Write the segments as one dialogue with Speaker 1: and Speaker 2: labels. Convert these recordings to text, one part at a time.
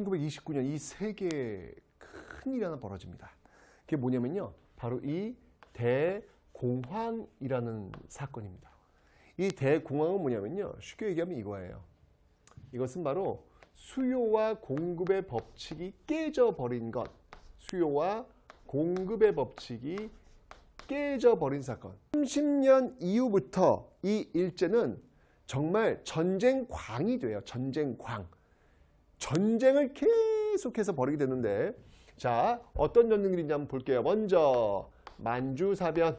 Speaker 1: 1929년 이 세계에 큰 일이 하나 벌어집니다. 그게 뭐냐면요. 바로 이 대공황이라는 사건입니다. 이 대공황은 뭐냐면요. 쉽게 얘기하면 이거예요. 이것은 바로 수요와 공급의 법칙이 깨져버린 것. 수요와 공급의 법칙이 깨져버린 사건. 30년 이후부터 이 일제는 정말 전쟁광이 돼요. 전쟁광. 전쟁을 계속해서 벌이게 되는데, 자, 어떤 전쟁들인지 한번 볼게요. 먼저 만주사변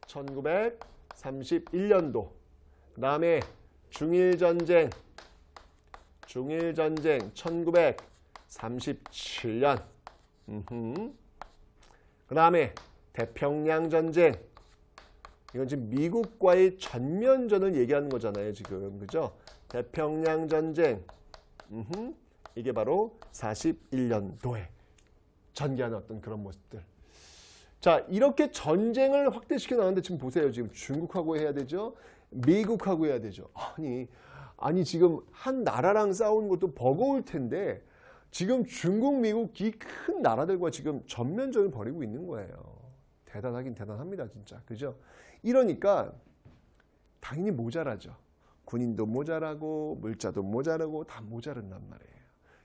Speaker 1: 1931년도. 그 다음에 중일전쟁 1937년. 그 다음에 태평양전쟁. 이건 지금 미국과의 전면전을 얘기하는 거잖아요, 지금. 그죠? 태평양전쟁. 이게 바로 41년도에 전개하는 어떤 그런 모습들. 자, 이렇게 전쟁을 확대시켜 나가는데 지금 보세요. 지금 중국하고 해야 되죠? 미국하고 해야 되죠. 아니 지금 한 나라랑 싸우는 것도 버거울 텐데 지금 중국, 미국 이 큰 나라들과 지금 전면전을 벌이고 있는 거예요. 대단하긴 대단합니다, 진짜. 그죠? 이러니까 당연히 모자라죠. 군인도 모자라고 물자도 모자라고 다 모자란단 말이에요.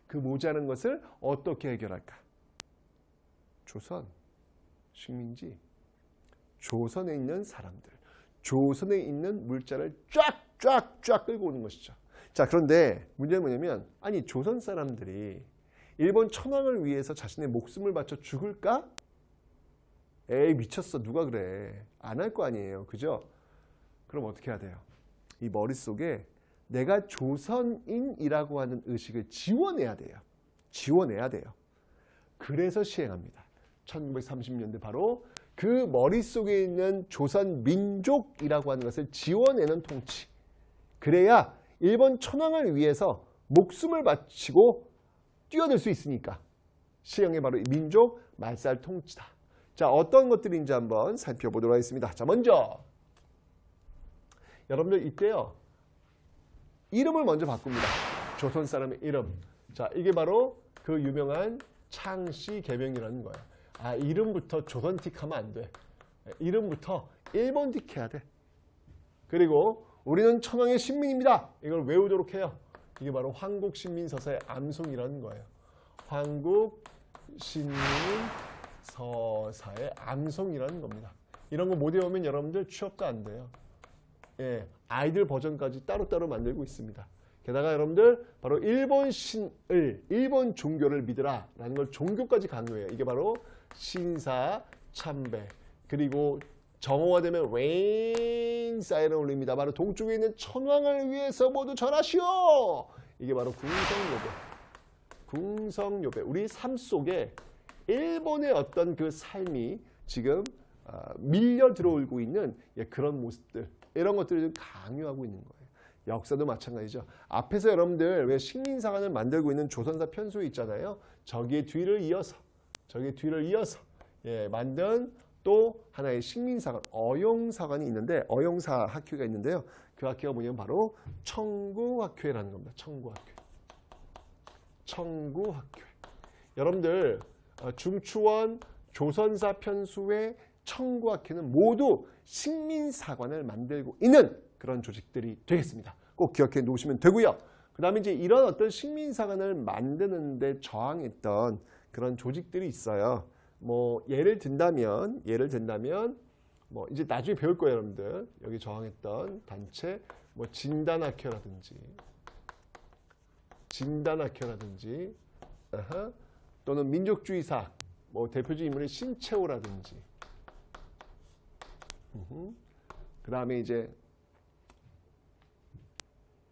Speaker 1: 그 모자란 것을 어떻게 해결할까? 조선, 식민지, 조선에 있는 사람들, 조선에 있는 물자를 쫙 끌고 오는 것이죠. 자, 그런데 문제는 뭐냐면, 아니 조선 사람들이 일본 천황을 위해서 자신의 목숨을 바쳐 죽을까? 에이, 미쳤어. 누가 그래. 안 할 거 아니에요. 그죠? 그럼 어떻게 해야 돼요? 이 머릿속에 내가 조선인이라고 하는 의식을 지워내야 돼요. 그래서 시행합니다. 1930년대 바로 그 머릿속에 있는 조선 민족이라고 하는 것을 지워내는 통치. 그래야 일본 천황을 위해서 목숨을 바치고 뛰어들 수 있으니까 시행이 바로 민족 말살 통치다. 자, 어떤 것들인지 한번 살펴보도록 하겠습니다. 자, 먼저 여러분들 이때요. 이름을 먼저 바꿉니다. 조선 사람의 이름. 자, 이게 바로 그 유명한 창씨 개명이라는 거예요. 아, 이름부터 조선틱 하면 안 돼. 이름부터 일본틱 해야 돼. 그리고 우리는 천황의 신민입니다. 이걸 외우도록 해요. 이게 바로 황국신민서사의 암송이라는 거예요. 황국신민서사의 암송이라는 겁니다. 이런 거 못 외우면 여러분들 취업도 안 돼요. 예, 아이들 버전까지 따로따로 만들고 있습니다. 게다가 여러분들 바로 일본 신을, 일본 종교를 믿으라 라는 걸 종교까지 강조해요. 이게 바로 신사, 참배, 그리고 정오화되면 레인 사이렌 울립니다. 바로 동쪽에 있는 천황을 위해서 모두 절하시오. 이게 바로 궁성요배. 우리 삶 속에 일본의 어떤 그 삶이 지금 밀려 들어오고 있는 그런 모습들, 이런 것들을 좀 강요하고 있는 거예요. 역사도 마찬가지죠. 앞에서 여러분들 왜 식민사관을 만들고 있는 조선사 편수에 있잖아요. 저기의 뒤를 이어서 만든 또 하나의 식민사관, 어용사관이 있는데, 어용사 학교가 있는데요. 그 학교가 뭐냐면 바로 청구학회라는 겁니다. 청구학회. 여러분들 중추원 조선사 편수의 청구학회는 모두 식민사관을 만들고 있는 그런 조직들이 되겠습니다. 꼭 기억해 놓으시면 되고요. 그 다음에 이제 이런 어떤 식민사관을 만드는데 저항했던 그런 조직들이 있어요. 뭐 예를 든다면 뭐 이제 나중에 배울 거예요, 여러분들. 여기 저항했던 단체 뭐 진단학회라든지 또는 민족주의사 뭐 대표적인 인물의 신채호라든지 그 다음에 이제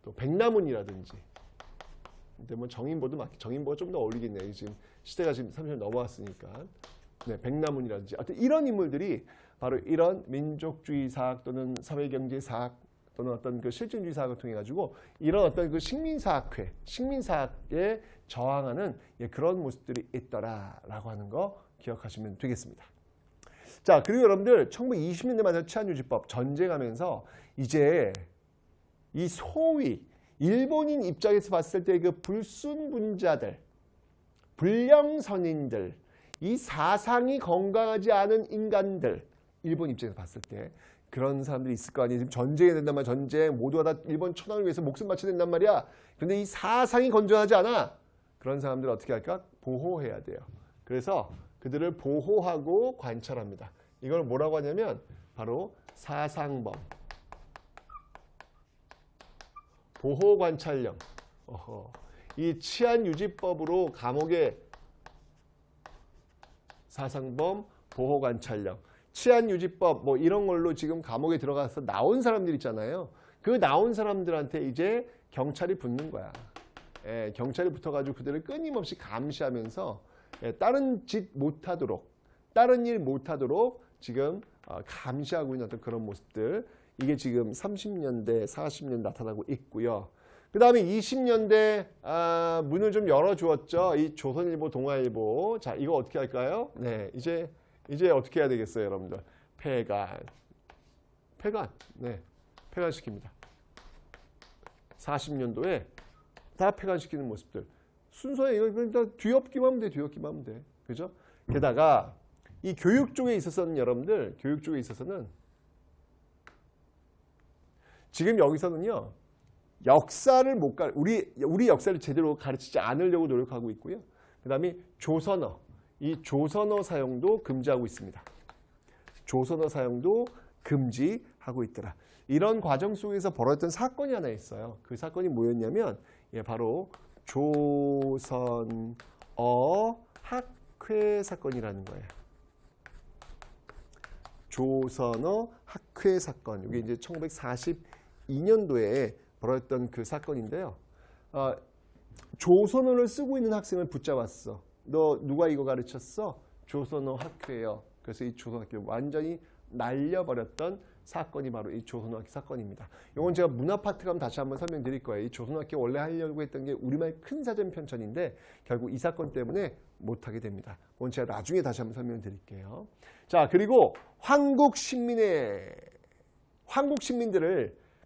Speaker 1: 또 백남훈이라든지. 근데 뭐 정인보가 좀 더 어울리겠네요. 지금 시대가 지금 30년 넘어왔으니까. 네, 백남훈이라든지 어떤 이런 인물들이 바로 이런 민족주의 사학 또는 사회경제 사학 또는 어떤 그 실증주의 사학을 통해 가지고 이런 어떤 그 식민사학회, 식민사학에 저항하는 그런 모습들이 있더라라고 하는 거 기억하시면 되겠습니다. 자, 그리고 여러분들 1920년대 말에 치안유지법 전쟁하면서 이제 이 소위 일본인 입장에서 봤을 때 그 불순분자들, 불량선인들, 이 사상이 건강하지 않은 인간들, 일본 입장에서 봤을 때 그런 사람들이 있을 거 아니에요. 지금 전쟁이 된단 말이야. 전쟁. 모두가 다 일본 천황을 위해서 목숨 바쳐야 된단 말이야. 근데 이 사상이 건전하지 않아. 그런 사람들을 어떻게 할까? 보호해야 돼요. 그래서 그들을 보호하고 관찰합니다. 이걸 뭐라고 하냐면 바로 사상범, 보호관찰령. 이 치안유지법으로 감옥에 사상범, 보호관찰령, 치안유지법 뭐 이런 걸로 지금 감옥에 들어가서 나온 사람들 있잖아요. 그 나온 사람들한테 이제 경찰이 붙는 거야. 예, 경찰이 붙어가지고 그들을 끊임없이 감시하면서 다른 짓 못하도록, 다른 일 못하도록 지금 감시하고 있는 어떤 그런 모습들. 이게 지금 30년대, 40년 나타나고 있고요. 그 다음에 20년대 문을 좀 열어주었죠. 이 조선일보, 동아일보. 자, 이거 어떻게 할까요? 네, 이제 어떻게 해야 되겠어요, 여러분들? 폐간. 네, 폐간시킵니다. 40년도에 다 폐간시키는 모습들. 순서에 이거 다 뒤엎기만 하면 돼, 뒤엎기만 하면 돼. 그죠? 게다가 이 교육 쪽에 있어서는 여러분들, 교육 쪽에 있어서는 지금 여기서는요, 역사를 우리 역사를 제대로 가르치지 않으려고 노력하고 있고요. 그 다음에 조선어, 이 조선어 사용도 금지하고 있습니다. 조선어 사용도 금지하고 있더라. 이런 과정 속에서 벌어졌던 사건이 하나 있어요. 그 사건이 뭐였냐면 바로 조선어 학회 사건이라는 거예요. 조선어 학회 사건. 이게 이제 1942년도에 벌어졌던 그 사건인데요. 조선어를 쓰고 있는 학생을 붙잡았어. 너 누가 이거 가르쳤어? 조선어 학회요. 그래서 이 조선어 학회를 완전히 날려버렸던 사건이 바로 이 조선어 학회 사건입니다. 이건 제가 문화 파트 가면 다시 한번 설명드릴 거예요. 이 조선어 학회 원래 하려고 했던 게 우리말 큰 사전 편찬인데 결국 이 사건 때문에 못하게 됩니다. 그건 제가 나중에 다시 한번 설명드릴게요. 자, 그리고 한국 시민들을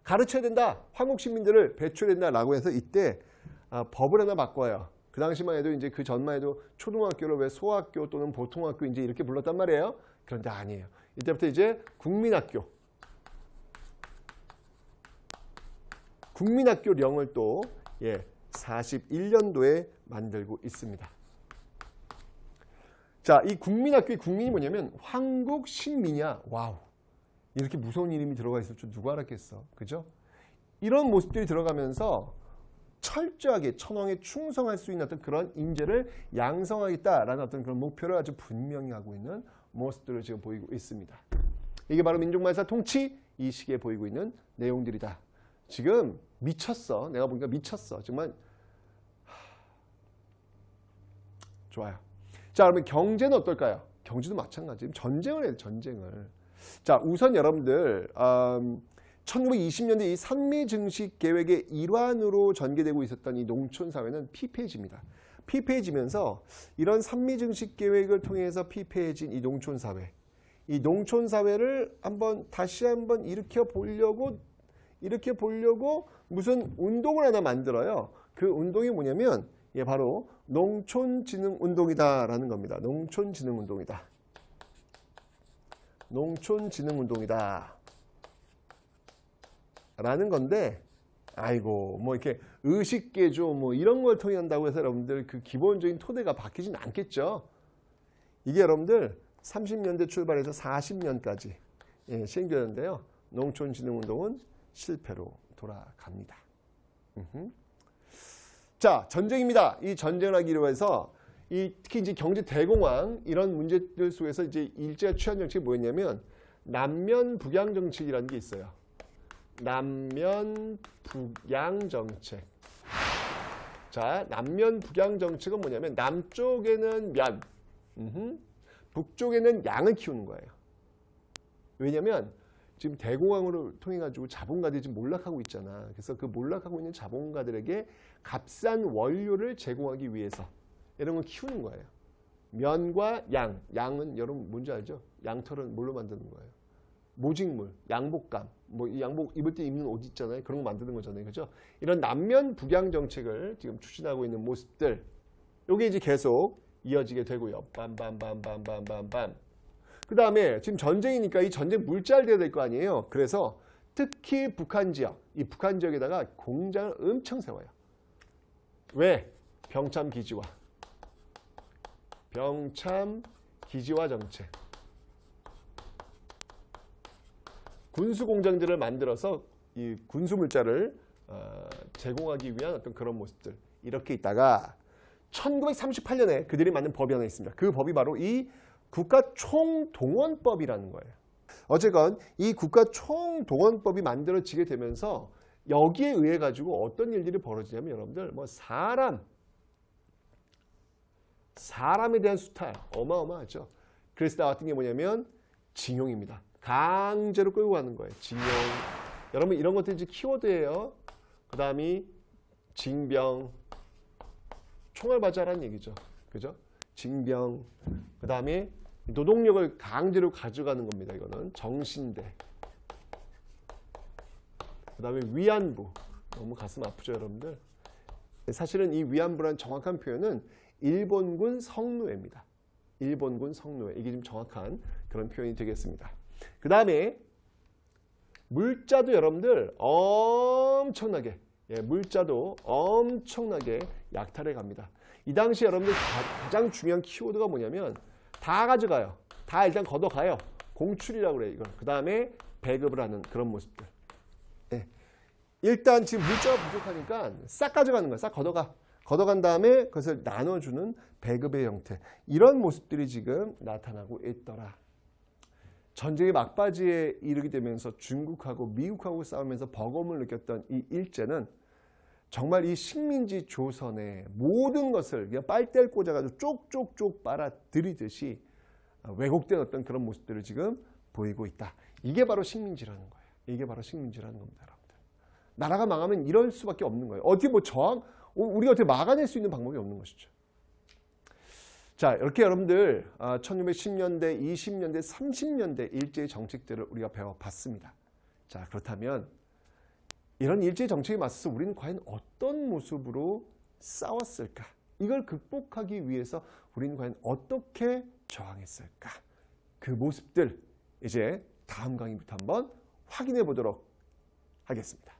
Speaker 1: 가르쳐야 된다. 한국 시민들을 배출해야 된다라고 해서 이때 법을 하나 바꿔요. 그 당시만 해도 이제 그 전만 해도 초등학교를 왜 소학교 또는 보통학교 이제 이렇게 불렀단 말이에요. 그런데 아니에요. 이때부터 이제 국민학교령을 또 41년도에 만들고 있습니다. 자, 이 국민학교의 국민이 뭐냐면 한국 신민이야. 와우. 이렇게 무서운 이름이 들어가 있을 줄 누가 알았겠어. 그죠? 이런 모습들이 들어가면서 철저하게 천황에 충성할 수 있는 어떤 그런 인재를 양성하겠다라는 어떤 그런 목표를 아주 분명히 하고 있는 모습들을 지금 보이고 있습니다. 이게 바로 민족말사 통치 이 시기에 보이고 있는 내용들이다. 지금 미쳤어. 내가 보니까 미쳤어. 정말 좋아요. 자, 그러면 경제는 어떨까요? 경제도 마찬가지. 전쟁을 해요. 전쟁을. 자, 우선 여러분들 1920년대 이 산미증식 계획의 일환으로 전개되고 있었던 이 농촌사회는 피폐해집니다. 피폐해지면서 이런 산미증식 계획을 통해서 피폐해진 이 농촌사회, 이 농촌사회를 다시 한번 일으켜 보려고 무슨 운동을 하나 만들어요. 그 운동이 뭐냐면 바로 농촌진흥운동이다라는 겁니다. 농촌진흥운동이다. 농촌진흥운동이다. 라는 건데, 아이고, 뭐 이렇게 의식개조 뭐 이런 걸 통해 한다고 해서 여러분들 그 기본적인 토대가 바뀌진 않겠죠. 이게 여러분들 30년대 출발해서 40년까지 시행되는데요. 농촌진흥운동은 실패로 돌아갑니다. 자, 전쟁입니다. 이 전쟁을 하기 위해서 특히 이제 경제 대공황 이런 문제들 속에서 이제 일제가 취한 정책이 뭐였냐면 남면 북양 정책이라는 게 있어요. 남면 북양 정책. 자, 남면 북양 정책은 뭐냐면 남쪽에는 면, 북쪽에는 양을 키우는 거예요. 왜냐면 지금 대공황으로 통해 가지고 자본가들이 지금 몰락하고 있잖아. 그래서 그 몰락하고 있는 자본가들에게 값싼 원료를 제공하기 위해서 이런 걸 키우는 거예요. 면과 양. 양은 여러분 뭔지 알죠? 양털은 뭘로 만드는 거예요? 모직물, 양복감, 뭐 이 양복 입을 때 입는 옷 있잖아요. 그런 거 만드는 거잖아요. 그죠? 이런 남면 북양 정책을 지금 추진하고 있는 모습들, 요게 이제 계속 이어지게 되고요. 빰빰빰빰빰빰빰. 그 다음에 지금 전쟁이니까 이 전쟁 물자를 될 거 아니에요. 그래서 특히 북한 지역, 이 북한 지역에다가 공장을 엄청 세워요. 왜? 병참 기지화. 병참 기지화 정책. 군수 공장들을 만들어서 이 군수 물자를 제공하기 위한 어떤 그런 모습들. 이렇게 있다가 1938년에 그들이 만든 법이 하나 있습니다. 그 법이 바로 이 국가총동원법이라는 거예요. 어쨌건 이 국가총동원법이 만들어지게 되면서 여기에 의해 가지고 어떤 일들이 벌어지냐면 여러분들 뭐 사람에 대한 수탈 어마어마하죠. 그래서 나왔던 게 뭐냐면 징용입니다. 강제로 끌고 가는 거예요. 징용. 여러분 이런 것들이 이제 키워드예요. 그 다음이 징병, 총알바자라는 얘기죠. 그죠? 징병. 그 다음에 노동력을 강제로 가져가는 겁니다. 이거는 정신대. 그 다음에 위안부. 너무 가슴 아프죠, 여러분들? 사실은 이 위안부라는 정확한 표현은 일본군 성노예입니다. 일본군 성노예. 이게 좀 정확한 그런 표현이 되겠습니다. 그 다음에 물자도 여러분들 엄청나게 물자도 엄청나게 약탈해 갑니다. 이 당시 여러분들 가장 중요한 키워드가 뭐냐면 다 가져가요. 다 일단 걷어가요. 공출이라고 그래요. 이걸. 그 다음에 배급을 하는 그런 모습들. 예. 일단 지금 물자가 부족하니까 싹 가져가는 거야. 싹 걷어가. 걷어간 다음에 그것을 나눠주는 배급의 형태. 이런 모습들이 지금 나타나고 있더라. 전쟁의 막바지에 이르게 되면서 중국하고 미국하고 싸우면서 버거움을 느꼈던 이 일제는 정말 이 식민지 조선의 모든 것을 그냥 빨대를 꽂아가지고 쪽쪽쪽 빨아들이듯이 왜곡된 어떤 그런 모습들을 지금 보이고 있다. 이게 바로 식민지라는 거예요. 이게 바로 식민지라는 겁니다, 여러분들. 나라가 망하면 이럴 수밖에 없는 거예요. 어떻게 뭐 우리가 어떻게 막아낼 수 있는 방법이 없는 것이죠. 자, 이렇게 여러분들 1610년대, 20년대, 30년대 일제의 정책들을 우리가 배워봤습니다. 자, 그렇다면 이런 일제의 정책에 맞서서 우리는 과연 어떤 모습으로 싸웠을까? 이걸 극복하기 위해서 우리는 과연 어떻게 저항했을까? 그 모습들 이제 다음 강의부터 한번 확인해 보도록 하겠습니다.